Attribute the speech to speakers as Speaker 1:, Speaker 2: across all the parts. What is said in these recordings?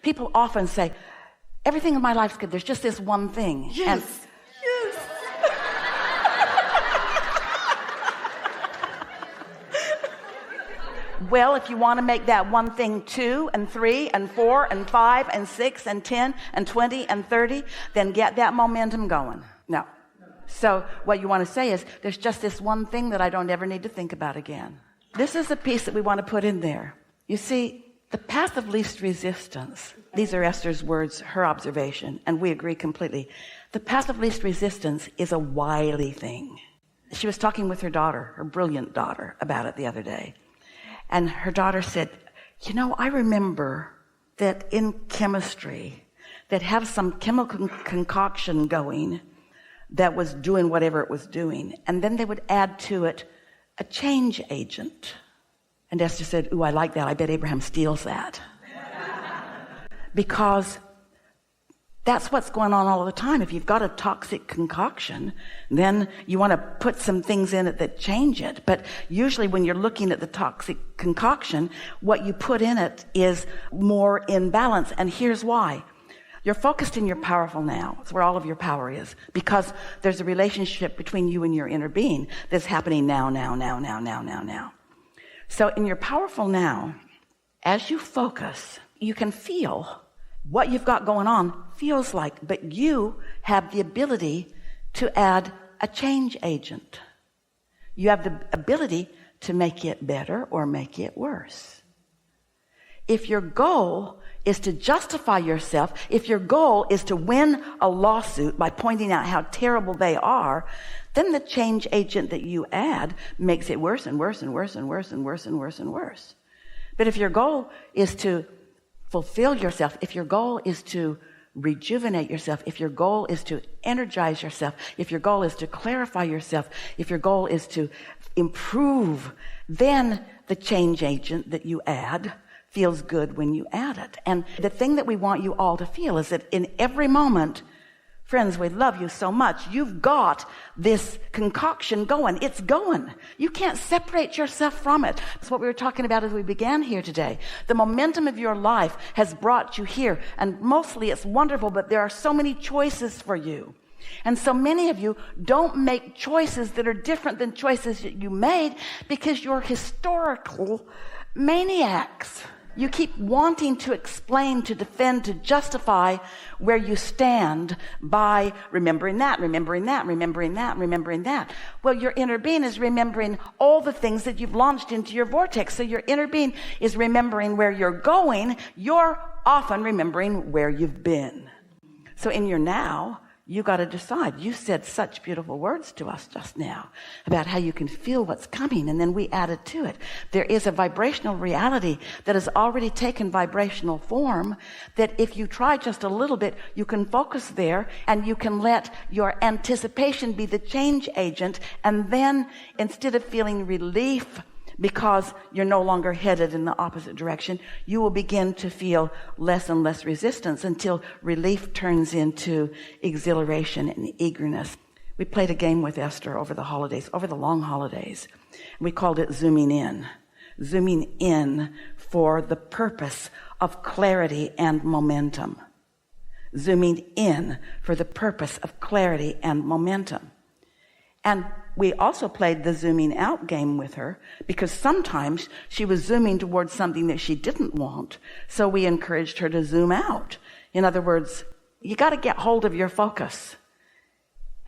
Speaker 1: People often say, everything in my life's good. There's just this one thing.
Speaker 2: Yes. Yes.
Speaker 1: Well, if you want to make that one thing 2 and 3 and 4 and 5 and 6 and 10 and 20 and 30, then get that momentum going. No. So what you want to say is, there's just this one thing that I don't ever need to think about again. This is the piece that we want to put in there. You see, the path of least resistance, these are Esther's words, her observation, and we agree completely. The path of least resistance is a wily thing. She was talking with her daughter, her brilliant daughter, about it the other day. And her daughter said, I remember that in chemistry, that have some chemical concoction going that was doing whatever it was doing. And then they would add to it a change agent. And Esther said, ooh, I like that. I bet Abraham steals that. Because that's what's going on all the time. If you've got a toxic concoction, then you want to put some things in it that change it. But usually when you're looking at the toxic concoction, what you put in it is more in balance. And here's why. You're focused in your powerful now. It's where all of your power is. Because there's a relationship between you and your inner being that's happening now. So in your powerful now, as you focus, you can feel what you've got going on feels like, but you have the ability to add a change agent. You have the ability to make it better or make it worse. If your goal is to justify yourself, if your goal is to win a lawsuit by pointing out how terrible they are, then the change agent that you add makes it worse and worse and worse and worse and worse and worse and worse. But if your goal is to fulfill yourself, if your goal is to rejuvenate yourself, if your goal is to energize yourself, if your goal is to clarify yourself, if your goal is to improve, then the change agent that you add feels good when you add it. And the thing that we want you all to feel is that in every moment, friends, we love you so much. You've got this concoction going. It's going. You can't separate yourself from it. That's what we were talking about as we began here today. The momentum of your life has brought you here. And mostly it's wonderful, but there are so many choices for you. And so many of you don't make choices that are different than choices that you made because you're historical maniacs. You keep wanting to explain, to defend, to justify where you stand by remembering that. Well, your inner being is remembering all the things that you've launched into your vortex. So your inner being is remembering where you're going. You're often remembering where you've been. So in your now, you got to decide. You said such beautiful words to us just now about how you can feel what's coming, and then we added to it. There is a vibrational reality that has already taken vibrational form, that if you try just a little bit, you can focus there and you can let your anticipation be the change agent. And then instead of feeling relief because you're no longer headed in the opposite direction, you will begin to feel less and less resistance until relief turns into exhilaration and eagerness. We played a game with Esther over the holidays, over the long holidays. We called it zooming in for the purpose of clarity and momentum. Zooming in for the purpose of clarity and momentum. And we also played the zooming out game with her because sometimes she was zooming towards something that she didn't want. So we encouraged her to zoom out. In other words, you got to get hold of your focus.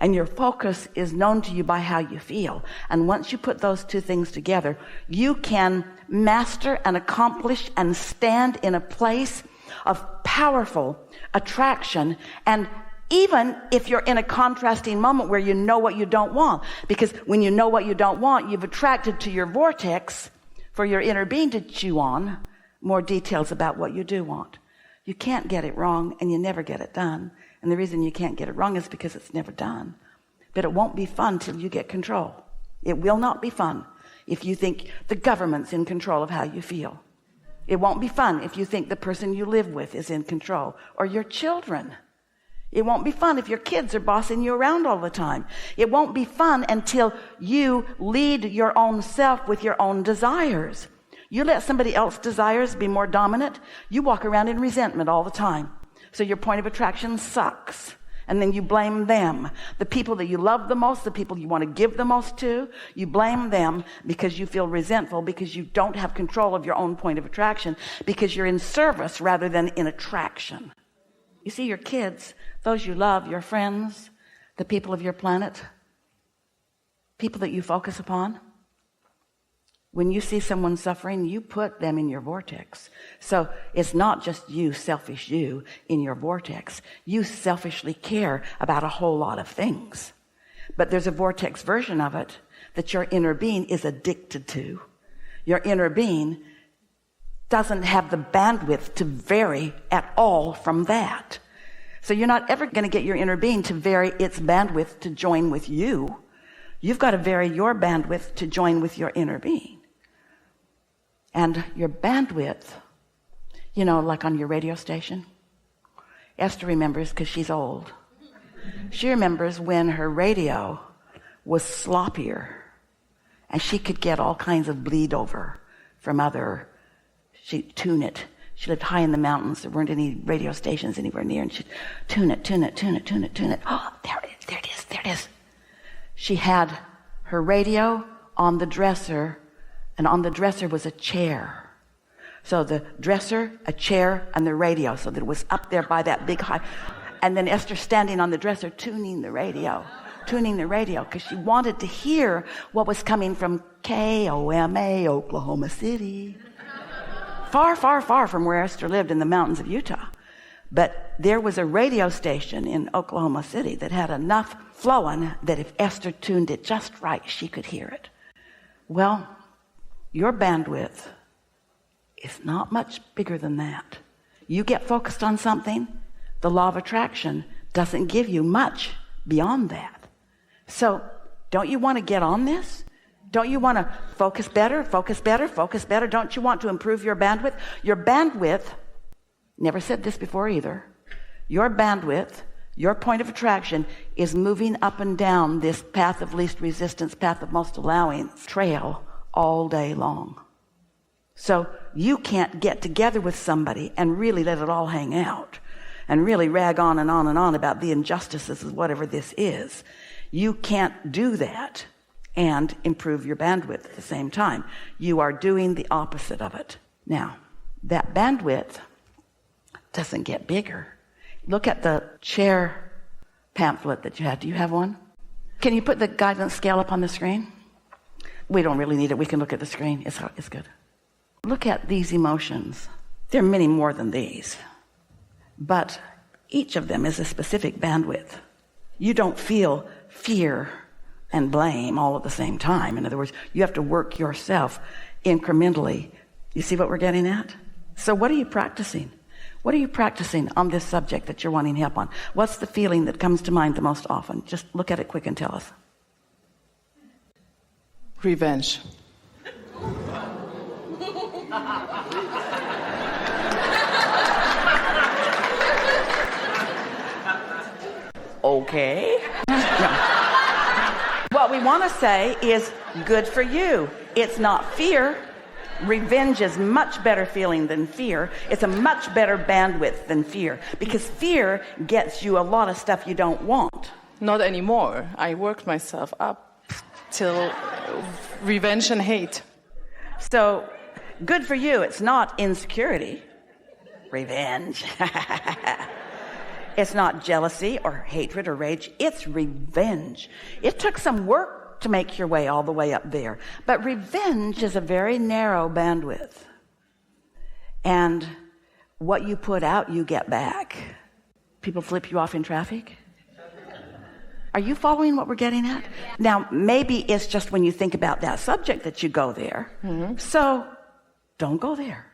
Speaker 1: And your focus is known to you by how you feel. And once you put those two things together, you can master and accomplish and stand in a place of powerful attraction, and even if you're in a contrasting moment where you know what you don't want. Because when you know what you don't want, you've attracted to your vortex for your inner being to chew on more details about what you do want. You can't get it wrong, and you never get it done. And the reason you can't get it wrong is because it's never done. But it won't be fun till you get control. It will not be fun if you think the government's in control of how you feel. It won't be fun if you think the person you live with is in control, or your children. It won't be fun if your kids are bossing you around all the time. It won't be fun until you lead your own self with your own desires. You let somebody else's desires be more dominant, you walk around in resentment all the time. So your point of attraction sucks. And then you blame them. The people that you love the most, the people you want to give the most to, you blame them because you feel resentful, because you don't have control of your own point of attraction, because you're in service rather than in attraction. You see, your kids, those you love, your friends, the people of your planet, people that you focus upon, when you see someone suffering, you put them in your vortex. So it's not just you, selfish you, in your vortex. You selfishly care about a whole lot of things. But there's a vortex version of it that your inner being is addicted to. Your inner being doesn't have the bandwidth to vary at all from that. So you're not ever going to get your inner being to vary its bandwidth to join with you. You've got to vary your bandwidth to join with your inner being. And your bandwidth, you know, like on your radio station. Esther remembers because she's old. She remembers when her radio was sloppier and she could get all kinds of bleed over from she'd tune it. She lived high in the mountains. There weren't any radio stations anywhere near, and she'd tune it. Oh, there it is. She had her radio on the dresser, and on the dresser was a chair. So the dresser, a chair, and the radio, so that it was up there by that big high. And then Esther standing on the dresser tuning the radio, because she wanted to hear what was coming from KOMA, Oklahoma City. Far, far, far from where Esther lived in the mountains of Utah. But there was a radio station in Oklahoma City that had enough flowing that if Esther tuned it just right, she could hear it. Well, your bandwidth is not much bigger than that. You get focused on something, the law of attraction doesn't give you much beyond that. So don't you want to get on this? Don't you want to focus better? Don't you want to improve your bandwidth? Your bandwidth, never said this before either, your bandwidth, your point of attraction is moving up and down this path of least resistance, path of most allowance trail all day long. So you can't get together with somebody and really let it all hang out and really rag on and on and on about the injustices of whatever this is. You can't do that and improve your bandwidth at the same time. You are doing the opposite of it. Now, that bandwidth doesn't get bigger. Look at the chair pamphlet that you had. Do you have one? Can you put the guidance scale up on the screen? We don't really need it. We can look at the screen. It's good. Look at these emotions. There are many more than these, but each of them is a specific bandwidth. You don't feel fear and blame all at the same time. In other words, you have to work yourself incrementally. You see what we're getting at? So what are you practicing? What are you practicing on this subject that you're wanting help on? What's the feeling that comes to mind the most often? Just look at it quick and tell us.
Speaker 2: Revenge.
Speaker 1: Okay. No. What we want to say is good for you. It's not fear. Revenge is much better feeling than fear. It's a much better bandwidth than fear, because fear gets you a lot of stuff you don't want.
Speaker 2: Not anymore. I worked myself up till revenge and hate.
Speaker 1: So good for you. It's not insecurity. Revenge. It's not jealousy or hatred or rage. It's revenge. It took some work to make your way all the way up there. But revenge is a very narrow bandwidth. And what you put out, you get back. People flip you off in traffic. Are you following what we're getting at? Now, maybe it's just when you think about that subject that you go there. Mm-hmm. So don't go there.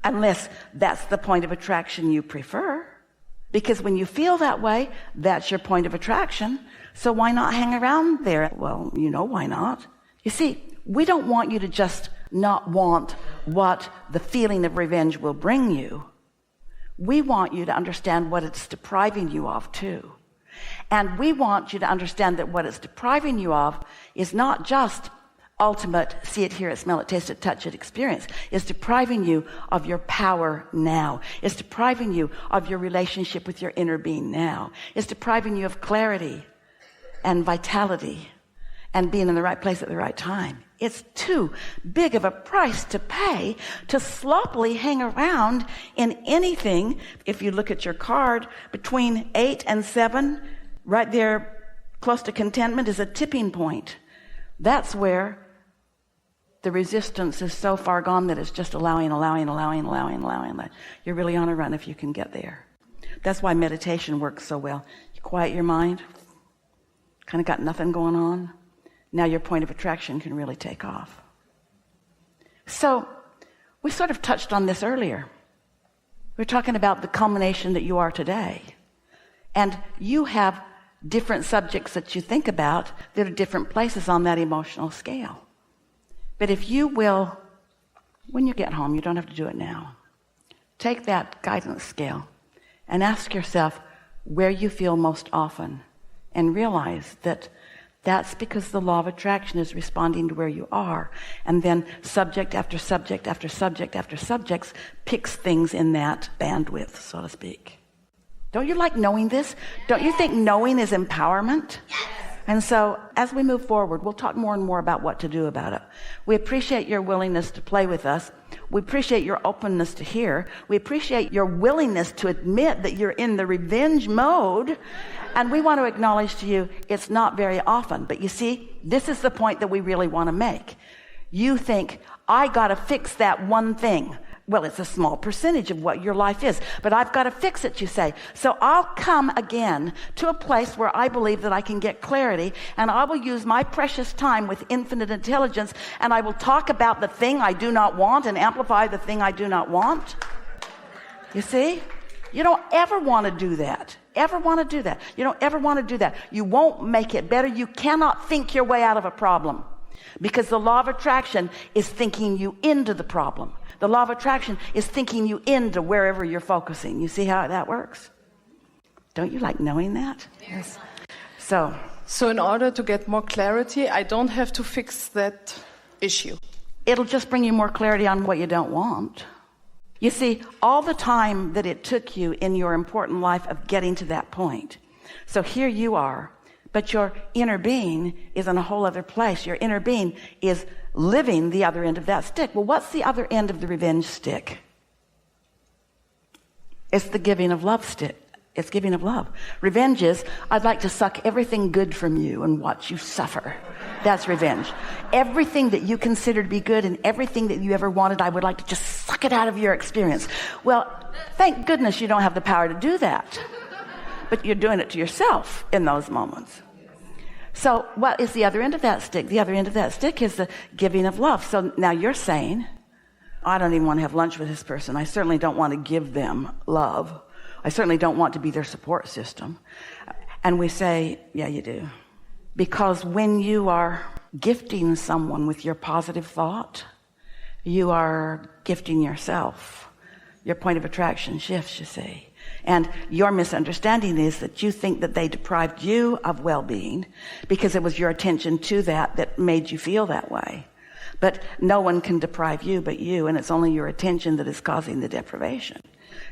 Speaker 1: Unless that's the point of attraction you prefer. Because when you feel that way, that's your point of attraction. So why not hang around there? Well, you know why not. You see, we don't want you to just not want what the feeling of revenge will bring you. We want you to understand what it's depriving you of too. And we want you to understand that what it's depriving you of is not just ultimate see it, hear it, smell it, taste it, touch it experience is depriving you of your power now. It's depriving you of your relationship with your inner being now. It's depriving you of clarity and vitality and being in the right place at the right time. It's too big of a price to pay to sloppily hang around in anything. If you look at your card, between 8 and 7, right there close to contentment is a tipping point. That's where the resistance is so far gone that it's just allowing. You're really on a run if you can get there. That's why meditation works so well. You quiet your mind, kind of got nothing going on. Now your point of attraction can really take off. So we sort of touched on this earlier. We're talking about the culmination that you are today. And you have different subjects that you think about that are different places on that emotional scale. But if you will, when you get home, you don't have to do it now, take that guidance scale and ask yourself where you feel most often, and realize that that's because the law of attraction is responding to where you are. And then subject after subject after subject after subjects picks things in that bandwidth, so to speak. Don't you like knowing this? Don't you think knowing is empowerment? Yes. And so as we move forward, we'll talk more and more about what to do about it. We appreciate your willingness to play with us. We appreciate your openness to hear. We appreciate your willingness to admit that you're in the revenge mode. And we want to acknowledge to you, it's not very often. But you see, this is the point that we really want to make. You think, I got to fix that one thing. Well, it's a small percentage of what your life is, but I've got to fix it, you say. So I'll come again to a place where I believe that I can get clarity, and I will use my precious time with infinite intelligence, and I will talk about the thing I do not want and amplify the thing I do not want. You see? You don't ever want to do that. Ever want to do that. You don't ever want to do that. You won't make it better. You cannot think your way out of a problem, because the law of attraction is thinking you into the problem. The law of attraction is thinking you into wherever you're focusing. You see how that works? Don't you like knowing that?
Speaker 2: Yes.
Speaker 1: So
Speaker 2: in order to get more clarity, I don't have to fix that issue.
Speaker 1: It'll just bring you more clarity on what you don't want. You see, all the time that it took you in your important life of getting to that point. So here you are, but your inner being is in a whole other place. Your inner being is living the other end of that stick. Well, what's the other end of the revenge stick? It's the giving of love stick. It's giving of love. Revenge is, I'd like to suck everything good from you and watch you suffer. That's revenge. Everything that you consider to be good and everything that you ever wanted, I would like to just suck it out of your experience. Well, thank goodness you don't have the power to do that. But you're doing it to yourself in those moments. So what is the other end of that stick? The other end of that stick is the giving of love. So now you're saying, I don't even want to have lunch with this person. I certainly don't want to give them love. I certainly don't want to be their support system. And we say, yeah, you do. Because when you are gifting someone with your positive thought, you are gifting yourself. Your point of attraction shifts, you see. And your misunderstanding is that you think that they deprived you of well-being because it was your attention to that made you feel that way. But no one can deprive you but you, and it's only your attention that is causing the deprivation.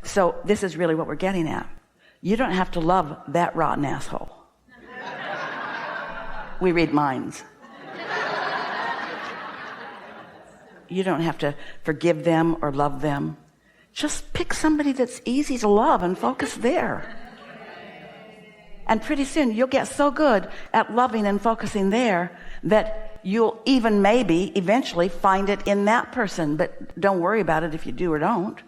Speaker 1: So this is really what we're getting at. You don't have to love that rotten asshole. We read minds. You don't have to forgive them or love them. Just pick somebody that's easy to love and focus there. And pretty soon you'll get so good at loving and focusing there that you'll even maybe eventually find it in that person. But don't worry about it if you do or don't.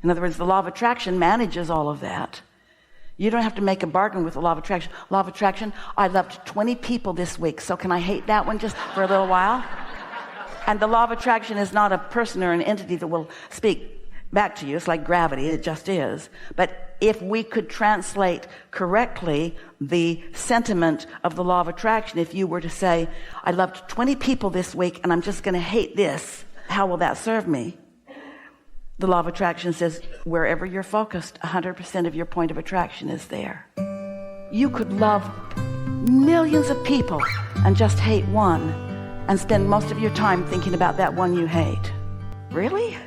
Speaker 1: In other words, the law of attraction manages all of that. You don't have to make a bargain with the law of attraction. Law of attraction, I loved 20 people this week, so can I hate that one just for a little while? And the law of attraction is not a person or an entity that will speak back to you. It's like gravity. It just is. But if we could translate correctly the sentiment of the law of attraction, if you were to say, I loved 20 people this week and I'm just going to hate this, how will that serve me? The law of attraction says, wherever you're focused, 100% of your point of attraction is there. You could love millions of people and just hate one, and spend most of your time thinking about that one you hate. Really?